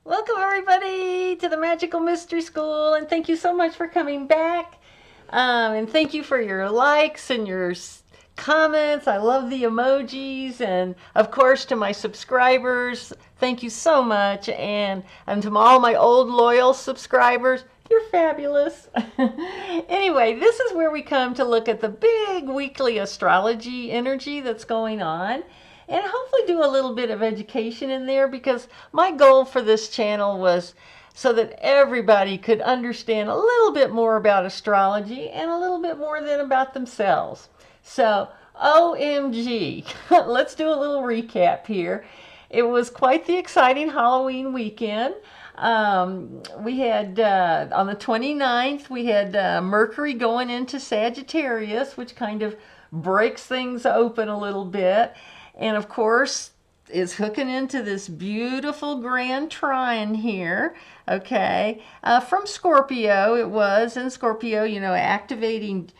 Welcome everybody to the Magical Mystery School, and thank you so much for coming back. And thank you for your likes and your comments. I love the emojis, and of course to my subscribers, thank you so much. And to all my old loyal subscribers, you're fabulous. Anyway, this is where we come to look at the big weekly astrology energy that's going on, and hopefully do a little bit of education in there, because my goal for this channel was so that everybody could understand a little bit more about astrology and a little bit more than about themselves. So, OMG, let's do a little recap here. It was quite the exciting Halloween weekend. We had, on the 29th, we had Mercury going into Sagittarius, which kind of breaks things open a little bit. And of course, is hooking into this beautiful grand trine here, okay? From Scorpio, it was in Scorpio, activating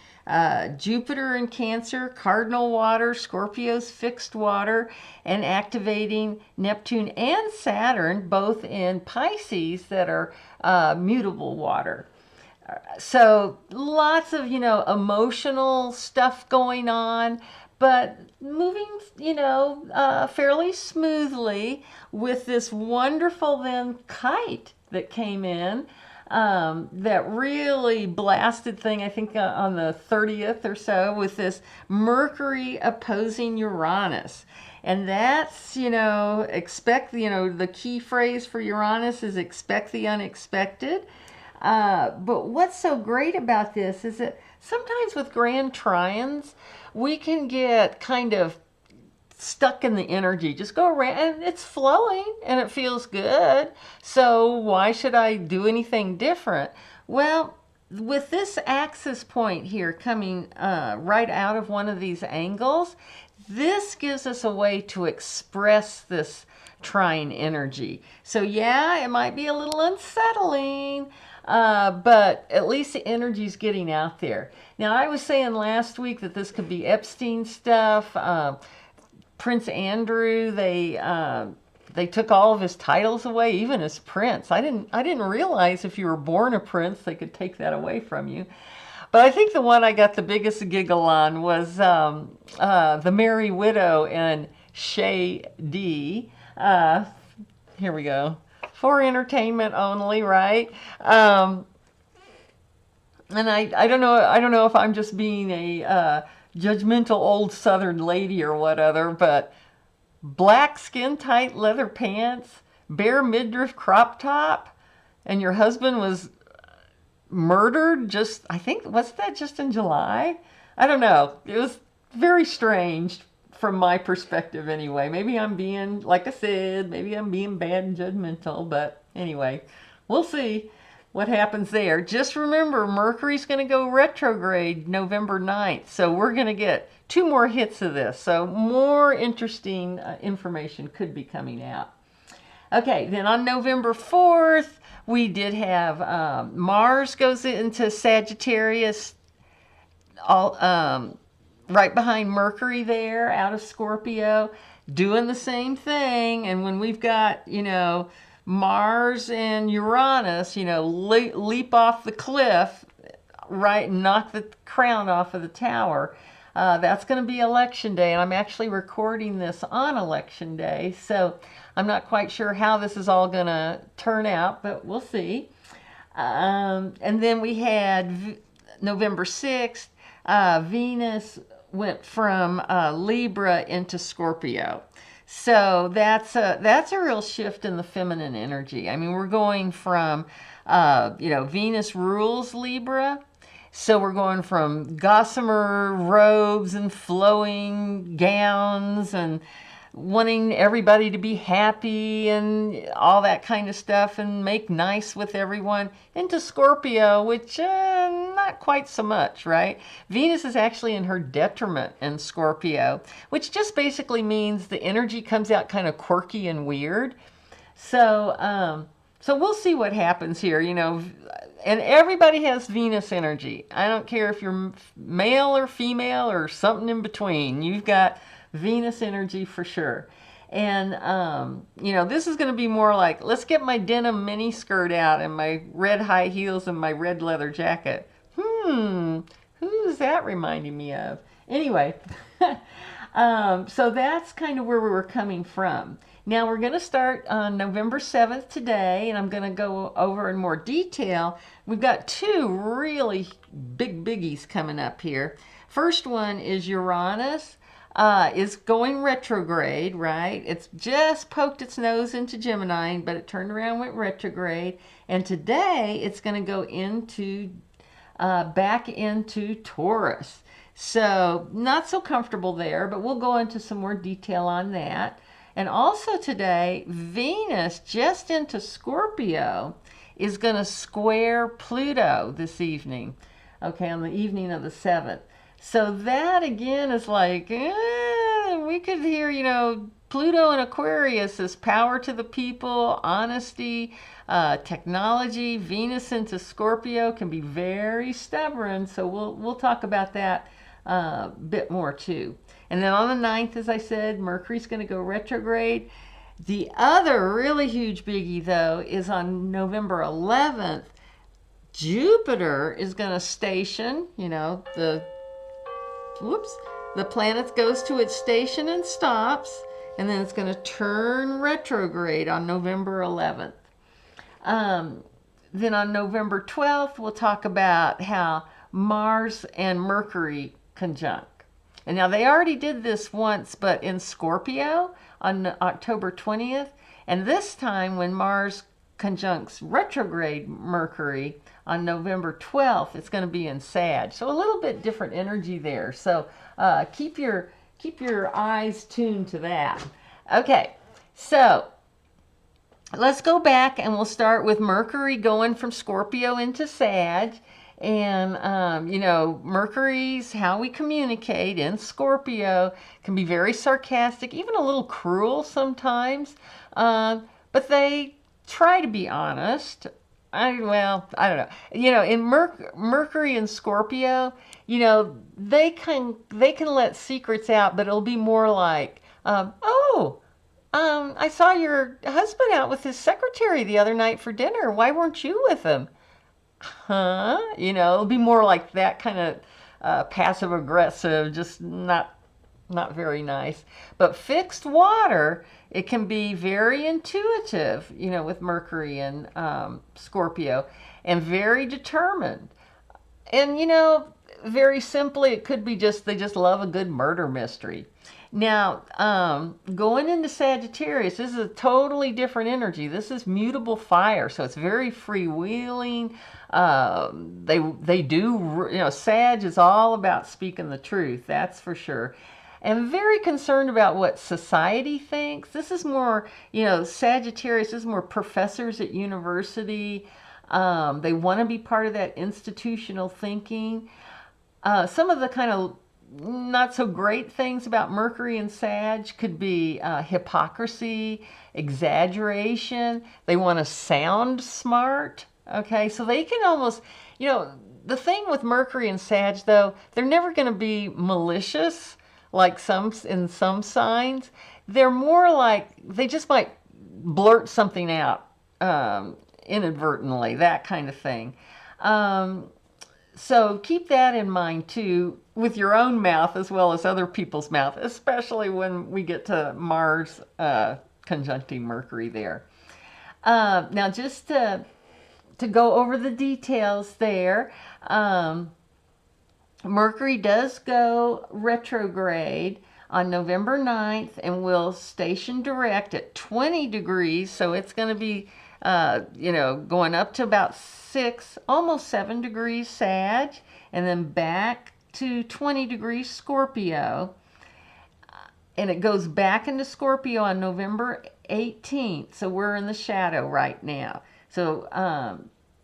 Jupiter in Cancer, cardinal water, Scorpio's fixed water, and activating Neptune and Saturn, both in Pisces, that are mutable water. So lots of, emotional stuff going on, but moving, fairly smoothly with this wonderful then kite that came in, that really blasted thing, I think on the 30th or so, with this Mercury opposing Uranus. And that's, expect, the key phrase for Uranus is expect the unexpected. But what's so great about this is that sometimes with grand trions, we can get kind of stuck in the energy. Just go around, and it's flowing and it feels good. So why should I do anything different? Well, with this axis point here coming right out of one of these angles, this gives us a way to express this trine energy. So yeah, it might be a little unsettling, but at least the energy's getting out there. Now, I was saying last week that this could be Epstein stuff. Prince Andrew, they took all of his titles away, even as prince. I didn't realize if you were born a prince, they could take that away from you. But I think the one I got the biggest giggle on was the Merry Widow and Shay D. Here we go. For entertainment only, right? And I don't know if I'm just being a judgmental old Southern lady or whatever, but black skin tight leather pants, bare midriff crop top, and your husband was murdered just, I think, was that just in July? I don't know. It was very strange from my perspective anyway. Maybe I'm being, like I said, maybe I'm being bad and judgmental, but anyway, we'll see what happens there. Just remember, Mercury's going to go retrograde November 9th, so we're going to get 2 more hits of this. So more interesting information could be coming out. Okay, then on November 4th, we did have Mars goes into Sagittarius, right behind Mercury there, out of Scorpio, doing the same thing. And when we've got, Mars and Uranus, leap off the cliff, right, and knock the crown off of the tower. That's going to be election day, and I'm actually recording this on election day, so I'm not quite sure how this is all going to turn out, but we'll see. And then we had November 6th, Venus went from Libra into Scorpio. So that's a real shift in the feminine energy. I mean, we're going from, Venus rules Libra. So we're going from gossamer robes and flowing gowns and wanting everybody to be happy and all that kind of stuff and make nice with everyone, into Scorpio, which not quite so much, right? Venus is actually in her detriment in Scorpio, which just basically means the energy comes out kind of quirky and weird. So we'll see what happens here, and everybody has Venus energy. I don't care if you're male or female or something in between. You've got Venus energy for sure. And, you know, this is going to be more like, let's get my denim mini skirt out and my red high heels and my red leather jacket. Who's that reminding me of? Anyway, so that's kind of where we were coming from. Now we're going to start on November 7th today, and I'm going to go over in more detail. We've got two really big biggies coming up here. First one is Uranus. Is going retrograde, right? It's just poked its nose into Gemini, but it turned around, went retrograde. And today it's going to go into back into Taurus. So not so comfortable there, but we'll go into some more detail on that. And also today, Venus just into Scorpio is going to square Pluto this evening. Okay, on the evening of the 7th. So that again is like, we could hear, you know, Pluto in Aquarius is power to the people, honesty, technology. Venus into Scorpio can be very stubborn. So we'll talk about that a bit more too. And then on the 9th, as I said, Mercury's going to go retrograde. The other really huge biggie, though, is on November 11th, Jupiter is going to station, you know, the planet goes to its station and stops, and then it's going to turn retrograde on November 11th. Then on November 12th, we'll talk about how Mars and Mercury conjunct. And now they already did this once, but in Scorpio on October 20th. And this time when Mars conjuncts retrograde Mercury on November 12th, it's going to be in Sag. So a little bit different energy there. So keep your eyes tuned to that. Okay, so let's go back and we'll start with Mercury going from Scorpio into Sag. And, you know, Mercury's how we communicate in Scorpio can be very sarcastic, even a little cruel sometimes. But they try to be honest. I don't know. You know, in Mercury and Scorpio, you know, they can let secrets out, but it'll be more like, I saw your husband out with his secretary the other night for dinner. Why weren't you with him? Huh? You know, it'll be more like that kind of passive aggressive, just not very nice. But fixed water, it can be very intuitive, you know, with Mercury and Scorpio, and very determined. And, you know, very simply, it could be just they just love a good murder mystery. Now, going into Sagittarius, this is a totally different energy. This is mutable fire, so it's very freewheeling. They do, you know, Sag is all about speaking the truth, that's for sure. And very concerned about what society thinks. This is more, you know, Sagittarius is more professors at university. They want to be part of that institutional thinking. Some of the kind of not so great things about Mercury and Sag could be hypocrisy, exaggeration. They want to sound smart. Okay, so they can almost, you know, the thing with Mercury and Sag, though, they're never going to be malicious like in some signs. They're more like, they just might blurt something out inadvertently, that kind of thing. So keep that in mind too, with your own mouth as well as other people's mouth, especially when we get to Mars conjuncting Mercury there. Now just to go over the details there, Mercury does go retrograde on November 9th and will station direct at 20 degrees. So it's going to be, you know, going up to about 6, almost 7 degrees Sag, and then back to 20 degrees Scorpio. And it goes back into Scorpio on November 18th. So we're in the shadow right now. So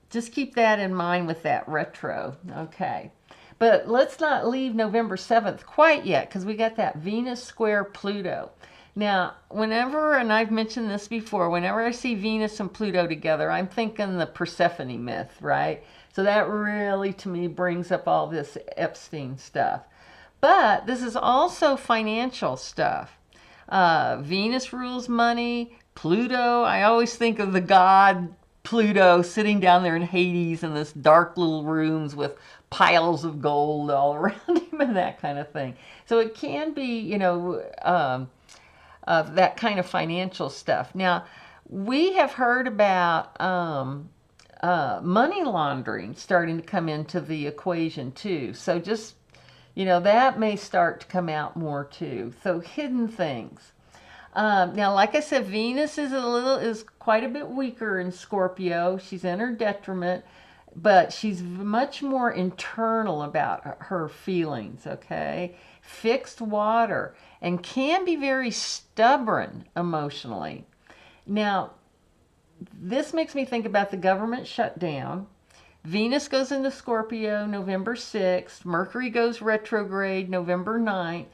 just keep that in mind with that retro. Okay. But let's not leave November 7th quite yet, because we got that Venus square Pluto. Now, whenever, and I've mentioned this before, whenever I see Venus and Pluto together, I'm thinking the Persephone myth, right? So that really, to me, brings up all this Epstein stuff. But this is also financial stuff. Venus rules money. Pluto, I always think of the god Pluto sitting down there in Hades in this dark little rooms with piles of gold all around him and that kind of thing. So it can be, that kind of financial stuff. Now, we have heard about money laundering starting to come into the equation too. So just, that may start to come out more too. So hidden things. Now, like I said, Venus is quite a bit weaker in Scorpio. She's in her detriment, but she's much more internal about her feelings, okay? Fixed water, and can be very stubborn emotionally. Now, this makes me think about the government shutdown. Venus goes into Scorpio November 6th. Mercury goes retrograde November 9th.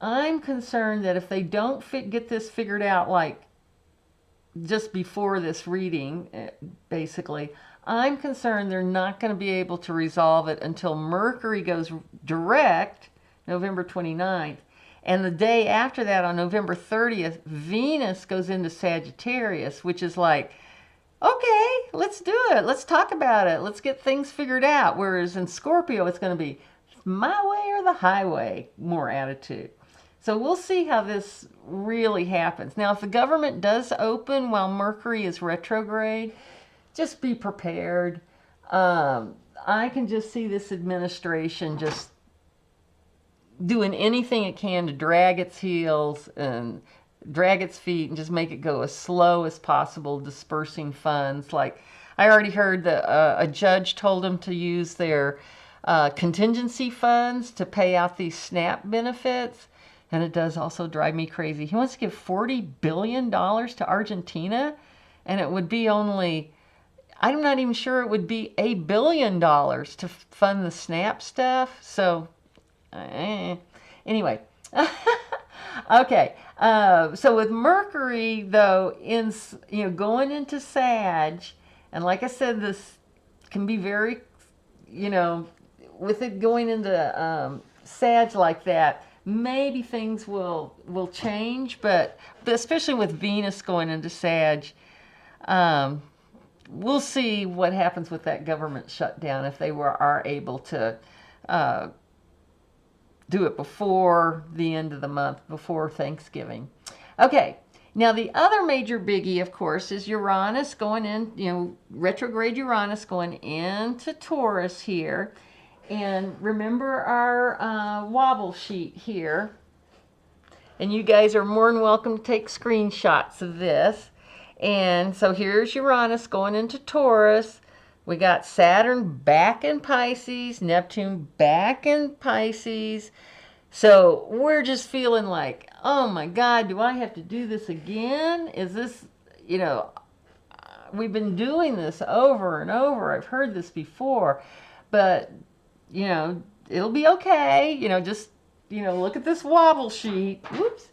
I'm concerned that if they don't get this figured out, like just before this reading, basically, I'm concerned they're not going to be able to resolve it until Mercury goes direct November 29th. And the day after that, on November 30th, Venus goes into Sagittarius, which is like, okay, let's do it. Let's talk about it. Let's get things figured out. Whereas in Scorpio, it's going to be my way or the highway, more attitude. So we'll see how this really happens. Now, if the government does open while Mercury is retrograde, just be prepared. I can just see this administration just doing anything it can to drag its heels and drag its feet and just make it go as slow as possible, dispersing funds. Like I already heard that a judge told them to use their contingency funds to pay out these SNAP benefits. And it does also drive me crazy. He wants to give $40 billion to Argentina, and it would be only, I'm not even sure it would be $1 billion to fund the SNAP stuff. So, anyway. Okay. So with Mercury, though, going into Sag, and like I said, this can be very, with it going into Sag like that, maybe things will change, but especially with Venus going into Sag, we'll see what happens with that government shutdown if they are able to do it before the end of the month, before Thanksgiving. Okay, now the other major biggie, of course, is Uranus going in, retrograde Uranus going into Taurus here. And remember our wobble sheet here. And you guys are more than welcome to take screenshots of this. And so here's Uranus going into Taurus. We got Saturn back in Pisces, Neptune back in Pisces. So we're just feeling like, oh my God, do I have to do this again? Is this, we've been doing this over and over. I've heard this before. But it'll be okay. Just, look at this wobble sheet. Whoops.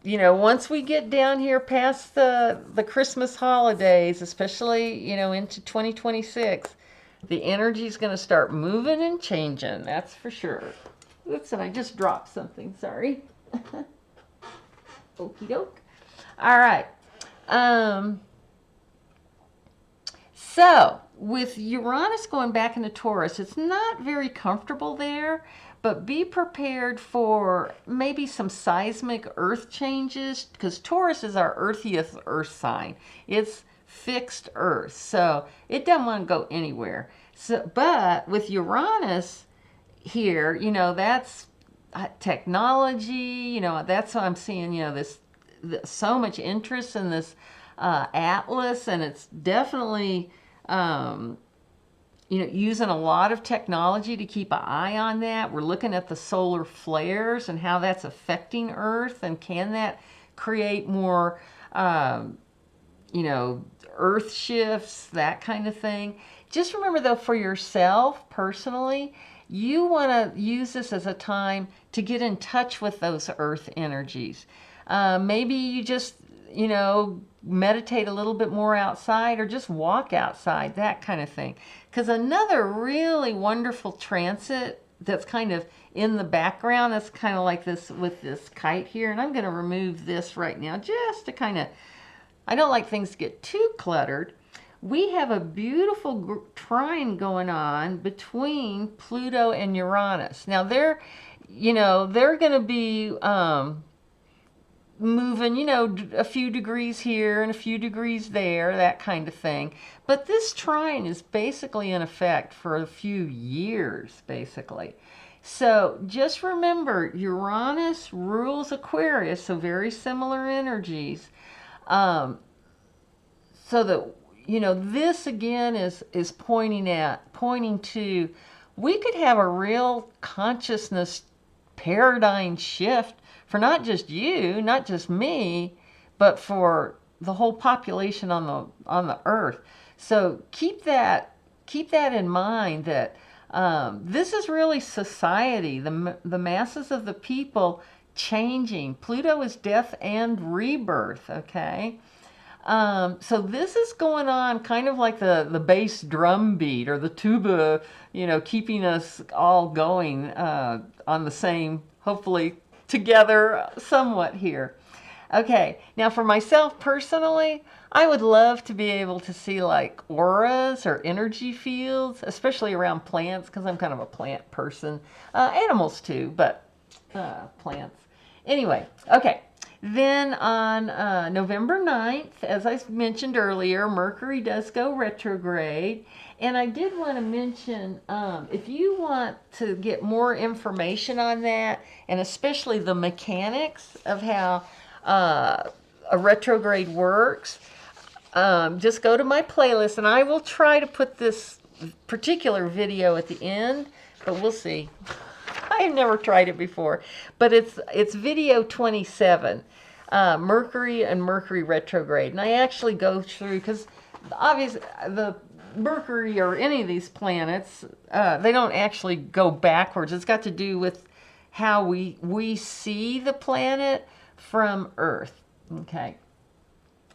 Once we get down here past the Christmas holidays, especially, into 2026, the energy's going to start moving and changing. That's for sure. Oops, and I just dropped something. Sorry. Okie doke. All right. So, with Uranus going back into Taurus, it's not very comfortable there, but be prepared for maybe some seismic earth changes, because Taurus is our earthiest earth sign. It's fixed earth, so it doesn't want to go anywhere. So, but with Uranus here, that's technology, that's what I'm seeing, so much interest in this atlas, and it's definitely using a lot of technology to keep an eye on that. We're looking at the solar flares and how that's affecting Earth, and can that create more Earth shifts, that kind of thing. Just remember, though, for yourself personally, you want to use this as a time to get in touch with those Earth energies. Maybe you just meditate a little bit more outside, or just walk outside, that kind of thing. Because another really wonderful transit that's kind of in the background. That's kind of like this with this kite here. And I'm going to remove this right now just to kind of, I don't like things to get too cluttered. We have a beautiful trine going on between Pluto and Uranus. Now they're, they're going to be moving, a few degrees here and a few degrees there, that kind of thing. But this trine is basically in effect for a few years, basically. So just remember, Uranus rules Aquarius, so very similar energies. So that, this again is pointing to, we could have a real consciousness paradigm shift for not just you, not just me, but for the whole population on the earth. So keep that in mind, that this is really society, the masses of the people changing. Pluto is death and rebirth, okay? So this is going on kind of like the bass drum beat or the tuba, keeping us all going on the same, hopefully together somewhat here. Okay, now for myself personally, I would love to be able to see like auras or energy fields, especially around plants, because I'm kind of a plant person. Animals too, but plants. Anyway, okay. Then on November 9th, as I mentioned earlier, Mercury does go retrograde. And I did want to mention, if you want to get more information on that, and especially the mechanics of how a retrograde works, just go to my playlist, and I will try to put this particular video at the end, but we'll see. I've never tried it before, but it's video 27, Mercury and Mercury retrograde. And I actually go through, because obviously the Mercury or any of these planets, they don't actually go backwards. It's got to do with how we see the planet from Earth. Okay.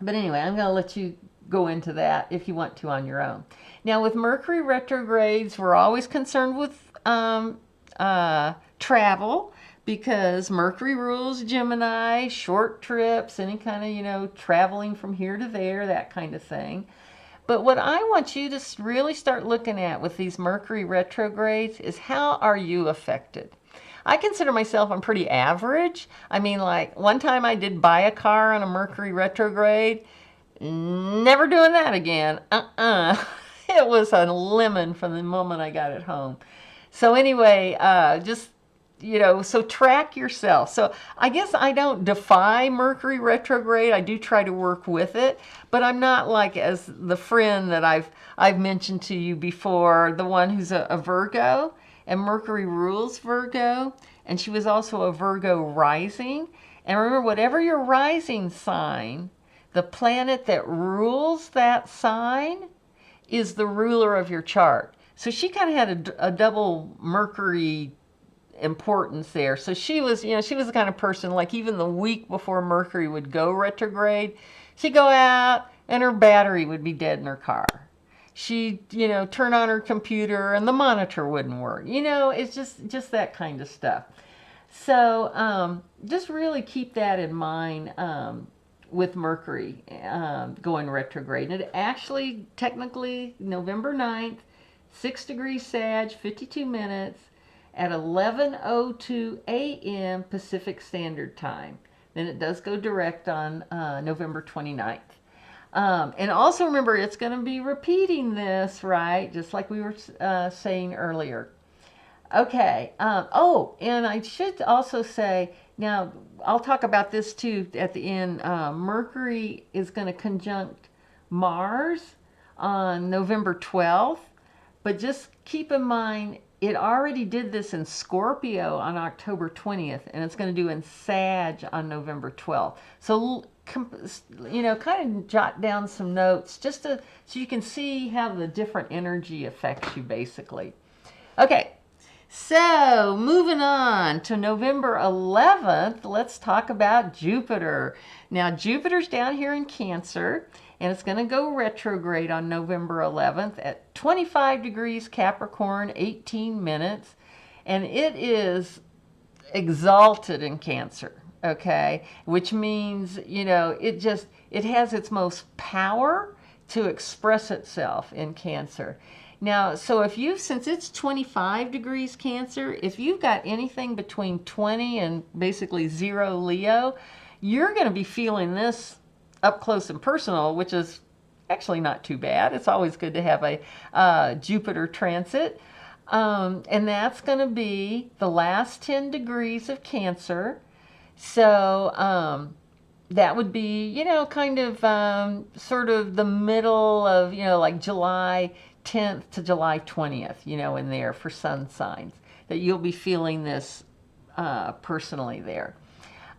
But anyway, I'm going to let you go into that if you want to on your own. Now with Mercury retrogrades, we're always concerned with travel, because Mercury rules Gemini, short trips, any kind of, traveling from here to there, that kind of thing. But what I want you to really start looking at with these Mercury retrogrades is, how are you affected? I consider myself, I'm pretty average. I mean, like one time I did buy a car on a Mercury retrograde. Never doing that again. It was a lemon from the moment I got it home. So anyway, just, so track yourself. So I guess I don't defy Mercury retrograde. I do try to work with it, but I'm not like as the friend that I've mentioned to you before, the one who's a Virgo, and Mercury rules Virgo, and she was also a Virgo rising. And remember, whatever your rising sign, the planet that rules that sign is the ruler of your chart. So she kind of had a double Mercury importance there. So she was, she was the kind of person, like even the week before Mercury would go retrograde, she'd go out and her battery would be dead in her car. She'd, turn on her computer and the monitor wouldn't work. It's just that kind of stuff. So just really keep that in mind with Mercury going retrograde. And it actually, technically, November 9th, 6 degrees Sag, 52 minutes, at 11:02 a.m. Pacific Standard Time. Then it does go direct on November 29th. And also remember, it's going to be repeating this, right? Just like we were saying earlier. Okay. Oh, and I should also say, now I'll talk about this too at the end. Mercury is going to conjunct Mars on November 12th. But just keep in mind, it already did this in Scorpio on October 20th, and it's going to do in Sag on November 12th. So, kind of jot down some notes just so you can see how the different energy affects you, basically. Okay, so moving on to November 11th, let's talk about Jupiter. Now, Jupiter's down here in Cancer, and it's going to go retrograde on November 11th at 25 degrees Capricorn, 18 minutes. and it is exalted in Cancer, okay? Which means, you know, it has its most power to express itself in Cancer. Now, so since it's 25 degrees Cancer, if you've got anything between 20 and basically 0 Leo, you're going to be feeling this up close and personal, which is actually not too bad. It's always good to have a Jupiter transit. And that's going to be the last 10 degrees of Cancer. So that would be, you know, kind of sort of the middle of, you know, like July 10th to July 20th, you know, in there for sun signs, that you'll be feeling this personally there.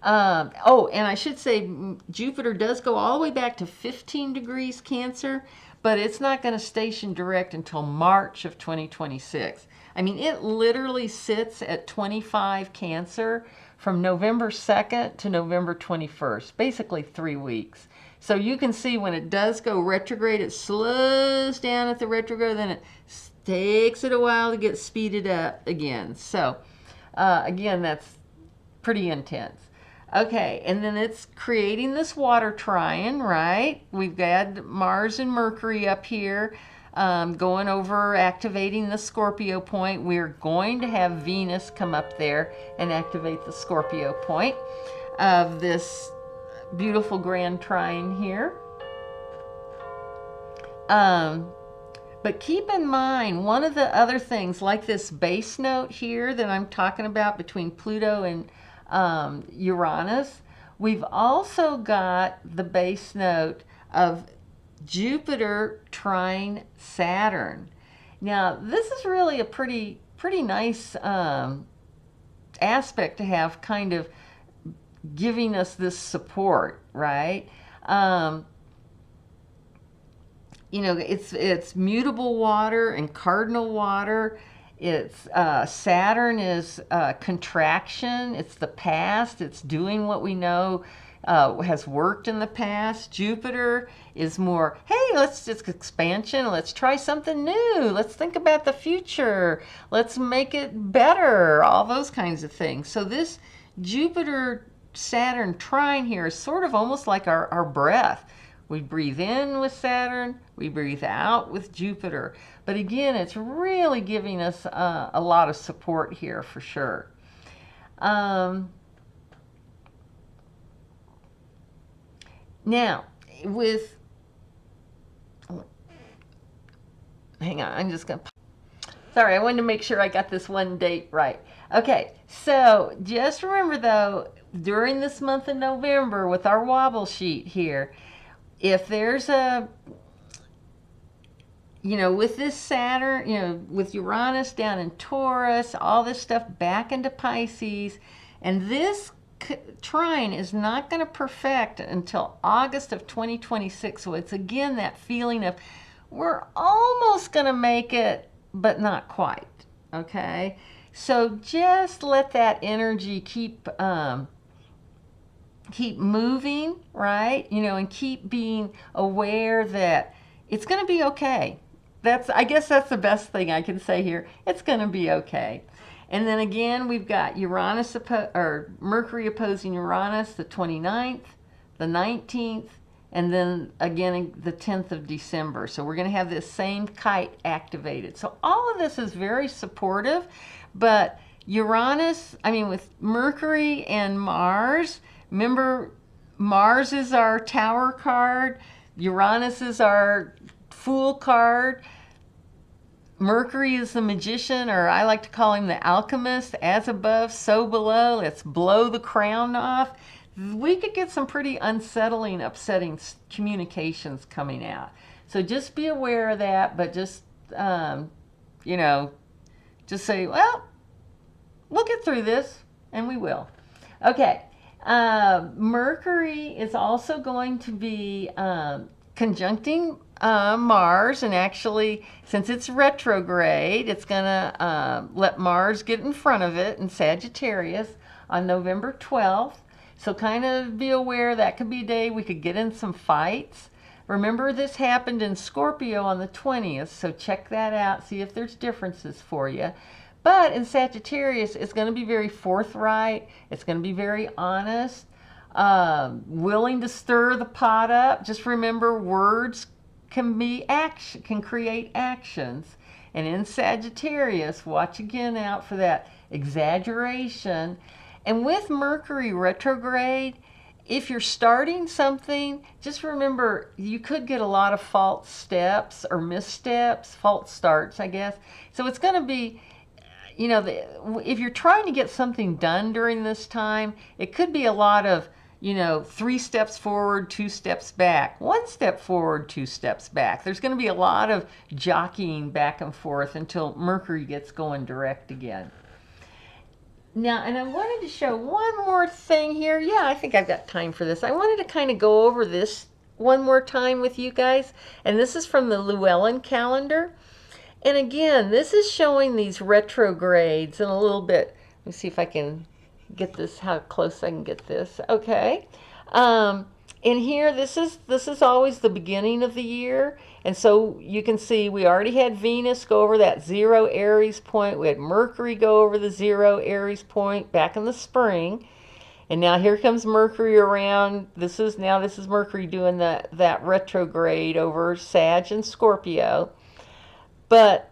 Oh, and I should say Jupiter does go all the way back to 15 degrees Cancer, but it's not going to station direct until March of 2026. I mean, it literally sits at 25 Cancer from November 2nd to November 21st, basically 3 weeks. So you can see when it does go retrograde, it slows down at the retrograde, then it takes it a while to get speeded up again. So again, that's pretty intense. Okay, and then it's creating this water trine, right? We've got Mars and Mercury up here going over, activating the Scorpio point. We're going to have Venus come up there and activate the Scorpio point of this beautiful grand trine here. But keep in mind, one of the other things, like this base note here that I'm talking about between Pluto and Uranus, we've also got the base note of Jupiter trine Saturn. Now, this is really a pretty nice aspect to have, kind of giving us this support, right? You know, it's mutable water and cardinal water. It's Saturn is contraction. It's the past. It's doing what we know has worked in the past. Jupiter is more, hey, let's just expansion. Let's try something new. Let's think about the future. Let's make it better. All those kinds of things. So this Jupiter Saturn trine here is sort of almost like our breath. We breathe in with Saturn, we breathe out with Jupiter. But again, it's really giving us a lot of support here for sure. Now, with, hang on, I'm just going to, sorry, I wanted to make sure I got this one date right. Okay, so just remember though, during this month of November with our wobble sheet here, if there's a, you know, with this Saturn, you know, with Uranus down in Taurus, all this stuff back into Pisces, and this trine is not going to perfect until August of 2026. So it's again that feeling of we're almost going to make it, but not quite. Okay, so just let that energy keep moving, right? You know, and keep being aware that it's going to be okay. I guess that's the best thing I can say here. It's going to be okay. And then again, we've got Mercury opposing Uranus the 29th, the 19th, and then again the 10th of December. So we're going to have this same kite activated. So all of this is very supportive, but Uranus, I mean with Mercury and Mars, remember Mars is our Tower card, Uranus is our Fool card, Mercury is the Magician, or I like to call him the Alchemist, as above, so below, let's blow the crown off. We could get some pretty unsettling, upsetting communications coming out. So just be aware of that, but just, you know, just say, well, we'll get through this, and we will. Okay, Mercury is also going to be conjuncting Mars, and actually, since it's retrograde, it's going to let Mars get in front of it in Sagittarius on November 12th. So kind of be aware that could be a day we could get in some fights. Remember, this happened in Scorpio on the 20th, so check that out, see if there's differences for you. But in Sagittarius, it's going to be very forthright. It's going to be very honest, willing to stir the pot up. Just remember, words can be action, can create actions. And in Sagittarius, watch again out for that exaggeration. And with Mercury retrograde, if you're starting something, just remember you could get a lot of false steps or missteps, false starts, I guess. So it's going to be, you know, if you're trying to get something done during this time, it could be a lot of, you know, 3 steps forward, 2 steps back, 1 step forward, 2 steps back. There's going to be a lot of jockeying back and forth until Mercury gets going direct again. Now, and I wanted to show one more thing here. Yeah, I think I've got time for this. I wanted to kind of go over this one more time with you guys. And this is from the Llewellyn calendar. And again, this is showing these retrogrades in a little bit. Let me see if I can get this, how close I can get this. Okay. In here, this is always the beginning of the year. And so you can see we already had Venus go over that 0 Aries point. We had Mercury go over the 0 Aries point back in the spring. And now here comes Mercury around. This is Mercury doing that retrograde over Sag and Scorpio. And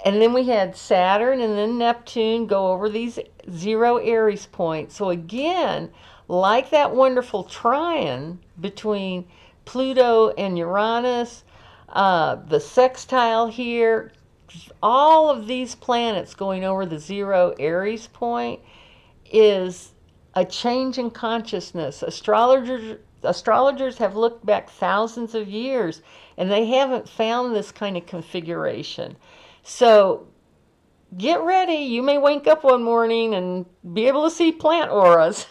then we had Saturn and then Neptune go over these 0 Aries points. So again, like that wonderful trine between Pluto and Uranus, the sextile here, all of these planets going over the 0 Aries point is a change in consciousness. Astrologers have looked back thousands of years and they haven't found this kind of configuration. So get ready. You may wake up one morning and be able to see plant auras.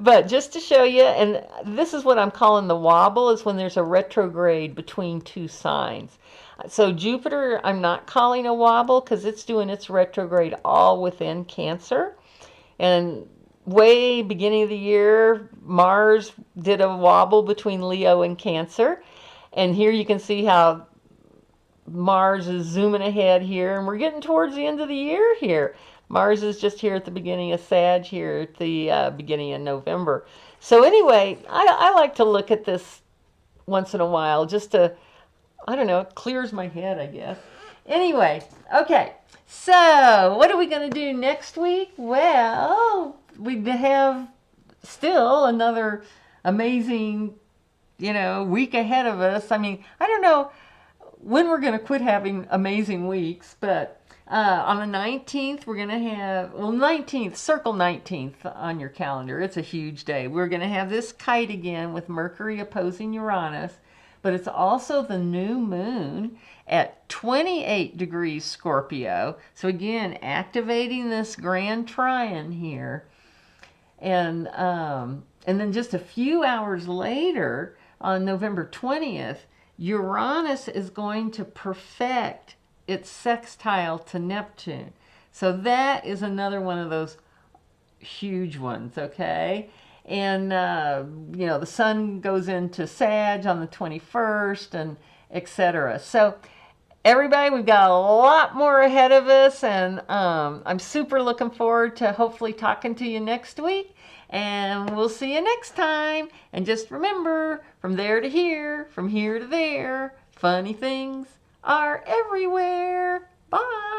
But just to show you, and this is what I'm calling the wobble, is when there's a retrograde between 2 signs. So Jupiter, I'm not calling a wobble because it's doing its retrograde all within Cancer. And way beginning of the year, Mars did a wobble between Leo and Cancer. And here you can see how Mars is zooming ahead here, and we're getting towards the end of the year here. Mars is just here at the beginning of Sag here at the beginning of November. So anyway, I like to look at this once in a while just to, I don't know, it clears my head, I guess. Anyway, okay, so what are we going to do next week? Well, we have still another amazing, week ahead of us. I mean, I don't know when we're going to quit having amazing weeks, but on the 19th, we're going to have, 19th, circle 19th on your calendar. It's a huge day. We're going to have this kite again with Mercury opposing Uranus, but it's also the new moon at 28 degrees Scorpio. So again, activating this grand trine here. And then just a few hours later, on November 20th, Uranus is going to perfect its sextile to Neptune. So that is another one of those huge ones, okay? And, the sun goes into Sag on the 21st and etc. So everybody, we've got a lot more ahead of us, and I'm super looking forward to hopefully talking to you next week. And we'll see you next time. And just remember, from there to here, from here to there, funny things are everywhere. Bye.